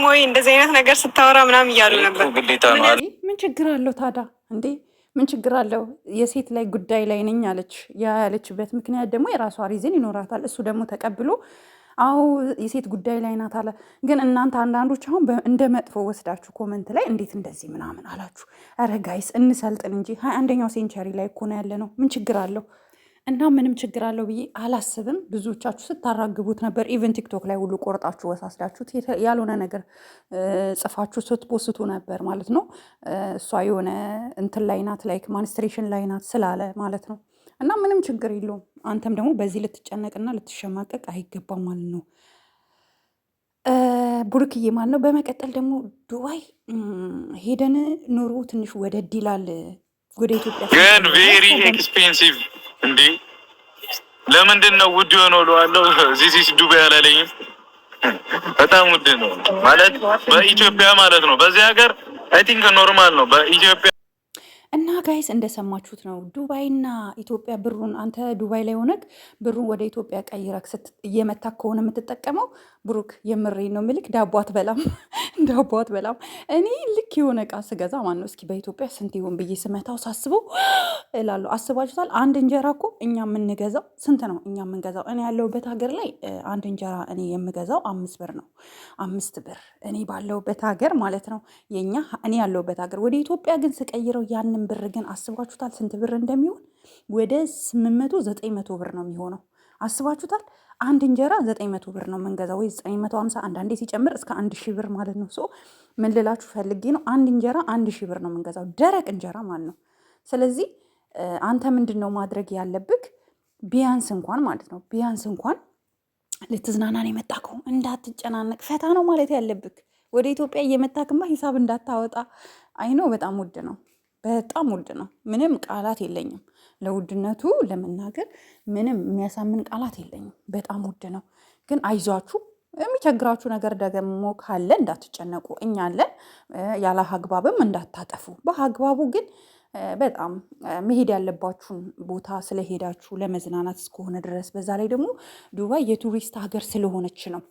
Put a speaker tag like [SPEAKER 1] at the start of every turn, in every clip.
[SPEAKER 1] ወይ እንደዚህ አይነት ነገር ስታወራ ምናምን እያሉ ነበር።
[SPEAKER 2] ምን ችግር አለው ታዲያ እንዴ? ምን ችግር አለው? የሴት ላይ ጉዳይ ላይ ነኝ አለች። ያለችበት ምክንያት ደግሞ የራሷ ሪዝን ይኖራታል። እሱ ደግሞ ተቀብሎ አዎ የሴት ጉዳይ ላይ ናት አለ። ግን እናንተ አንዳንዶች አሁን እንደ መጥፎ ወስዳችሁ ኮመንት ላይ እንዴት እንደዚህ ምናምን አላችሁ። ኧረ ጋይስ እንሰልጥን እንጂ 21ኛው ሴንቸሪ ላይ እኮ ነው ያለ ነው። ምን ችግር አለው? እና ምንም ችግር አለው ብዬ አላስብም። ብዙዎቻችሁ ስታራግቡት ነበር። ኢቨን ቲክቶክ ላይ ሁሉ ቆርጣችሁ ወሳስዳችሁት ያልሆነ ነገር ጽፋችሁ ስትፖስቱ ነበር ማለት ነው። እሷ የሆነ እንትን ላይ ናት፣ ላይክ ማንስትሬሽን ላይ ናት ስላለ ማለት ነው። እና ምንም ችግር የለውም። አንተም ደግሞ በዚህ ልትጨነቅና ልትሸማቀቅ አይገባም ማለት ነው። ቡርክዬ ማለት ነው። በመቀጠል ደግሞ ዱባይ ሄደን ኑሮ ትንሽ ወደድ ይላል። ወደ ኢትዮጵያ
[SPEAKER 3] ግን ቬሪ ኤክስፔንሲቭ እንዴ! ለምንድን ነው ውድ የሆነው? እለዋለሁ ዚስ ዱባይ አላለኝም። በጣም ውድ ነው ማለት በኢትዮጵያ ማለት ነው። በዚህ ሀገር አይ ቲንክ ኖርማል ነው በኢትዮጵያ።
[SPEAKER 2] እና ጋይስ እንደሰማችሁት ነው። ዱባይና ኢትዮጵያ ብሩን አንተ ዱባይ ላይ ሆነክ ብሩን ወደ ኢትዮጵያ ቀይረክ እየመታ ከሆነ የምትጠቀመው ብሩክ የምሬ ነው ምልክ ዳቦ አትበላም፣ ዳቦ አትበላም። እኔ ልክ የሆነ እቃ ስገዛ ማን ነው እስኪ በኢትዮጵያ ስንት ይሆን ብዬ ስመታው ሳስበው እላለሁ። አስባችሁታል? አንድ እንጀራ እኮ እኛ የምንገዛው ስንት ነው? እኛ የምንገዛው እኔ ያለሁበት ሀገር ላይ አንድ እንጀራ እኔ የምገዛው 5 ብር ነው። 5 ብር እኔ ባለሁበት ሀገር ማለት ነው የኛ እኔ ያለሁበት ሀገር። ወደ ኢትዮጵያ ግን ስቀይረው ያንን ብር ግን አስባችሁታል ስንት ብር እንደሚሆን? ወደ 800 900 ብር ነው የሚሆነው። አስባችሁታል? አንድ እንጀራ 900 ብር ነው የምንገዛው፣ ወይ 950 አንዳንዴ ሲጨምር እስከ 1000 ብር ማለት ነው። ምን ልላችሁ ፈልጌ ነው፣ አንድ እንጀራ 1000 ብር ነው የምንገዛው፣ ደረቅ እንጀራ ማለት ነው። ስለዚህ አንተ ምንድን ነው ማድረግ ያለብህ? ቢያንስ እንኳን ማለት ነው ቢያንስ እንኳን ልትዝናናን የመጣከው እንዳትጨናነቅ ፈታ ነው ማለት ያለብህ። ወደ ኢትዮጵያ እየመጣክማ ሂሳብ እንዳታወጣ። አይኖ በጣም ውድ ነው፣ በጣም ውድ ነው። ምንም ቃላት የለኝም ለውድነቱ ለመናገር ምንም የሚያሳምን ቃላት የለኝም። በጣም ውድ ነው። ግን አይዟችሁ፣ የሚቸግራችሁ ነገር ደግሞ ካለ እንዳትጨነቁ፣ እኛ አለን። ያለ አግባብም እንዳታጠፉ። በአግባቡ ግን በጣም መሄድ ያለባችሁን ቦታ ስለሄዳችሁ ለመዝናናት እስከሆነ ድረስ፣ በዛ ላይ ደግሞ ዱባይ የቱሪስት ሀገር ስለሆነች ነው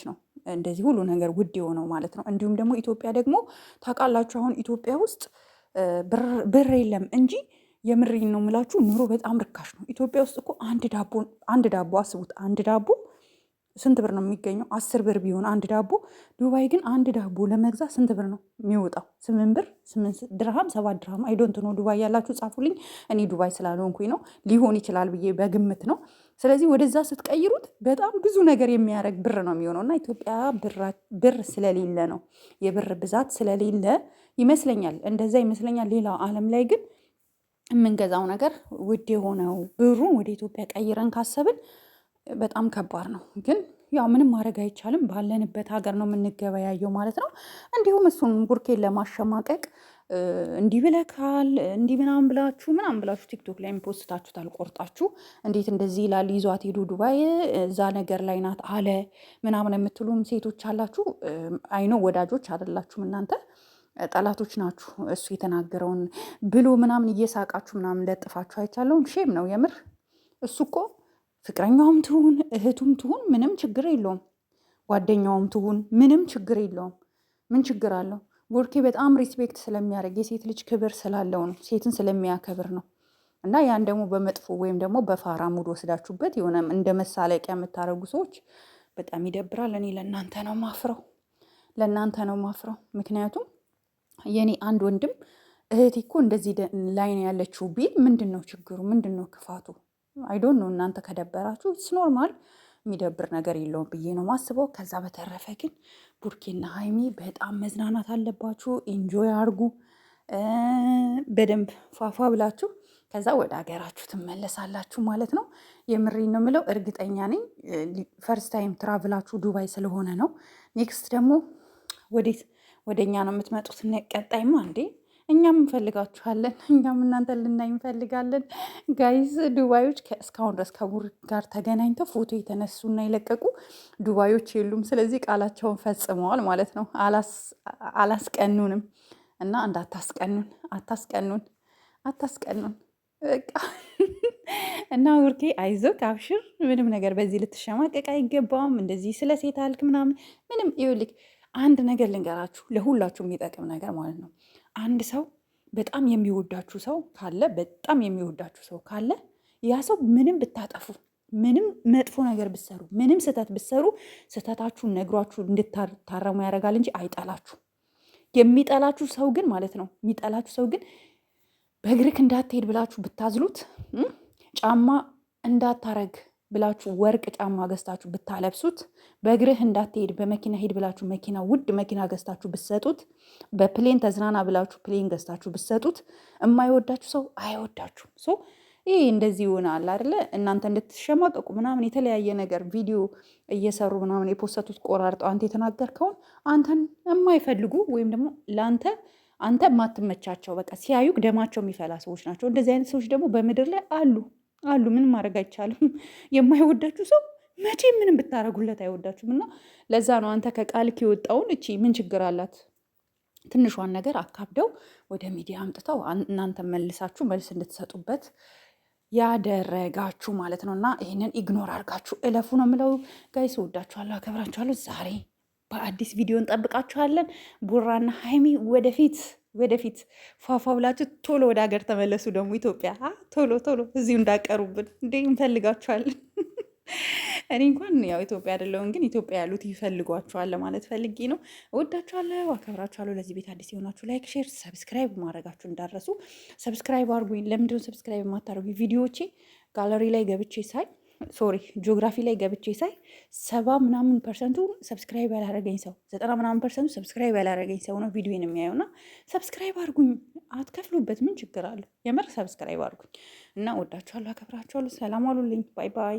[SPEAKER 2] ነው እንደዚህ ሁሉ ነገር ውድ የሆነው ማለት ነው። እንዲሁም ደግሞ ኢትዮጵያ ደግሞ ታውቃላችሁ፣ አሁን ኢትዮጵያ ውስጥ ብር የለም እንጂ የምሬን ነው የምላችሁ ኑሮ በጣም ርካሽ ነው። ኢትዮጵያ ውስጥ እኮ አንድ ዳቦ አስቡት፣ አንድ ዳቦ ስንት ብር ነው የሚገኘው? 10 ብር ቢሆን አንድ ዳቦ። ዱባይ ግን አንድ ዳቦ ለመግዛት ስንት ብር ነው የሚወጣው? 8 ብር፣ 8 ድርሃም፣ 7 ድርሃም። አይዶንት ነው ዱባይ ያላችሁ ጻፉልኝ። እኔ ዱባይ ስላልሆንኩኝ ነው፣ ሊሆን ይችላል ብዬ በግምት ነው። ስለዚህ ወደዛ ስትቀይሩት በጣም ብዙ ነገር የሚያደርግ ብር ነው የሚሆነው። እና ኢትዮጵያ ብር ስለሌለ ነው፣ የብር ብዛት ስለሌለ ይመስለኛል፣ እንደዛ ይመስለኛል። ሌላው ዓለም ላይ ግን የምንገዛው ነገር ውድ የሆነው ብሩን ወደ ኢትዮጵያ ቀይረን ካሰብን በጣም ከባድ ነው። ግን ያው ምንም ማድረግ አይቻልም። ባለንበት ሀገር ነው የምንገበያየው ማለት ነው። እንዲሁም እሱን ቡርኬን ለማሸማቀቅ እንዲህ ብለካል እንዲህ ምናምን ብላችሁ ቲክቶክ ላይ ፖስታችሁታል ቆርጣችሁ። እንዴት እንደዚህ ይላል ይዟት ሄዱ ዱባይ እዛ ነገር ላይ ናት አለ ምናምን የምትሉም ሴቶች አላችሁ። አይኖ ወዳጆች አይደላችሁም እናንተ ጠላቶች ናችሁ። እሱ የተናገረውን ብሎ ምናምን እየሳቃችሁ ምናምን ለጥፋችሁ አይቻለሁም። ሼም ነው የምር። እሱ እኮ ፍቅረኛውም ትሁን እህቱም ትሁን ምንም ችግር የለውም። ጓደኛውም ትሁን ምንም ችግር የለውም። ምን ችግር አለው? ቡርኬ በጣም ሪስፔክት ስለሚያደርግ የሴት ልጅ ክብር ስላለው ነው፣ ሴትን ስለሚያከብር ነው። እና ያን ደግሞ በመጥፎ ወይም ደግሞ በፋራ ሙድ ወስዳችሁበት የሆነ እንደ መሳለቂያ የምታደርጉ ሰዎች በጣም ይደብራል። እኔ ለእናንተ ነው ማፍረው። ምክንያቱም የኔ አንድ ወንድም እህቴ እኮ እንደዚህ ላይ ነው ያለችው ቢል ምንድን ነው ችግሩ? ምንድን ነው ክፋቱ? አይዶን ነው። እናንተ ከደበራችሁ ኖርማል፣ የሚደብር ነገር የለውም ብዬ ነው ማስበው። ከዛ በተረፈ ግን ቡርኬና ሀይሚ በጣም መዝናናት አለባችሁ። ኢንጆይ አርጉ በደንብ ፏፏ ብላችሁ፣ ከዛ ወደ ሀገራችሁ ትመለሳላችሁ ማለት ነው። የምሬን ነው የምለው። እርግጠኛ ነኝ ፈርስት ታይም ትራቭላችሁ ዱባይ ስለሆነ ነው። ኔክስት ደግሞ ወዴት ወደ እኛ ነው የምትመጡት? ቀጣይማ እንዴ እኛም እንፈልጋችኋለን። እኛም እናንተ ልናይ እንፈልጋለን። ጋይዝ ዱባዮች እስካሁን ድረስ ከቡርክ ጋር ተገናኝተው ፎቶ የተነሱና የለቀቁ ዱባዮች የሉም። ስለዚህ ቃላቸውን ፈጽመዋል ማለት ነው። አላስቀኑንም እና እንዳታስቀኑን፣ አታስቀኑን። በቃ እና ውርኬ አይዞክ፣ አብሽር፣ ምንም ነገር በዚህ ልትሸማቀቅ አይገባም። እንደዚህ ስለ ሴት አልክ ምናምን ምንም። ይኸውልህ አንድ ነገር ልንገራችሁ፣ ለሁላችሁ የሚጠቅም ነገር ማለት ነው። አንድ ሰው በጣም የሚወዳችሁ ሰው ካለ በጣም የሚወዳችሁ ሰው ካለ ያ ሰው ምንም ብታጠፉ፣ ምንም መጥፎ ነገር ብትሰሩ፣ ምንም ስህተት ብትሰሩ ስህተታችሁን ነግሯችሁ እንድታረሙ ያደርጋል እንጂ አይጠላችሁ። የሚጠላችሁ ሰው ግን ማለት ነው የሚጠላችሁ ሰው ግን በእግርክ እንዳትሄድ ብላችሁ ብታዝሉት፣ ጫማ እንዳታረግ ብላችሁ ወርቅ ጫማ ገዝታችሁ ብታለብሱት፣ በእግርህ እንዳትሄድ በመኪና ሄድ ብላችሁ መኪና ውድ መኪና ገዝታችሁ ብትሰጡት፣ በፕሌን ተዝናና ብላችሁ ፕሌን ገዝታችሁ ብትሰጡት፣ የማይወዳችሁ ሰው አይወዳችሁም። ሶ ይህ እንደዚህ ይሆናል አይደለ? እናንተ እንድትሸማቀቁ ምናምን የተለያየ ነገር ቪዲዮ እየሰሩ ምናምን የፖሰቱት ቆራርጠው አንተ የተናገርከውን አንተን የማይፈልጉ ወይም ደግሞ ለአንተ አንተ የማትመቻቸው በቃ ሲያዩክ ደማቸው የሚፈላ ሰዎች ናቸው። እንደዚህ አይነት ሰዎች ደግሞ በምድር ላይ አሉ። ምንም ማድረግ አይቻልም። የማይወዳችሁ ሰው መቼ ምንም ብታረጉለት አይወዳችሁም። እና ለዛ ነው አንተ ከቃልክ የወጣውን እቺ ምን ችግር አላት ትንሿን ነገር አካብደው ወደ ሚዲያ አምጥተው እናንተ መልሳችሁ መልስ እንድትሰጡበት ያደረጋችሁ ማለት ነው። እና ይህንን ኢግኖር አድርጋችሁ እለፉ ነው የምለው። ጋይስ ወዳችኋለሁ፣ አከብራችኋለሁ። ዛሬ በአዲስ ቪዲዮ እንጠብቃችኋለን። ቡራና ሀይሚ ወደፊት ፏፏ ብላችሁ ቶሎ ወደ ሀገር ተመለሱ። ደግሞ ኢትዮጵያ ቶሎ እዚሁ እንዳቀሩብን እንዴ እንፈልጋችኋለን። እኔ እንኳን ያው ኢትዮጵያ አይደለሁም፣ ግን ኢትዮጵያ ያሉት ይፈልጓችኋል ለማለት ፈልጌ ነው። እወዳችኋለሁ፣ አከብራችኋለሁ። ለዚህ ቤት አዲስ የሆናችሁ ላይክ፣ ሼር፣ ሰብስክራይብ ማድረጋችሁ እንዳረሱ። ሰብስክራይብ አድርጉኝ። ለምንድነው ሰብስክራይብ የማታደርጉ? ቪዲዮዎቼ ጋለሪ ላይ ገብቼ ሳይ ጂኦግራፊ ላይ ገብቼ ሳይ 70% ሰብስክራይብ ያላረገኝ ሰው 90% ሰብስክራይብ ያላረገኝ ሰው ነው ቪዲዮን የሚያየውና ሰብስክራይብ አድርጉኝ። አትከፍሉበት፣ ምን ችግር አለ? የምር ሰብስክራይብ አድርጉኝ እና ወዳችኋለሁ፣ አከብራችኋለሁ። ሰላም አሉልኝ። ባይ ባይ።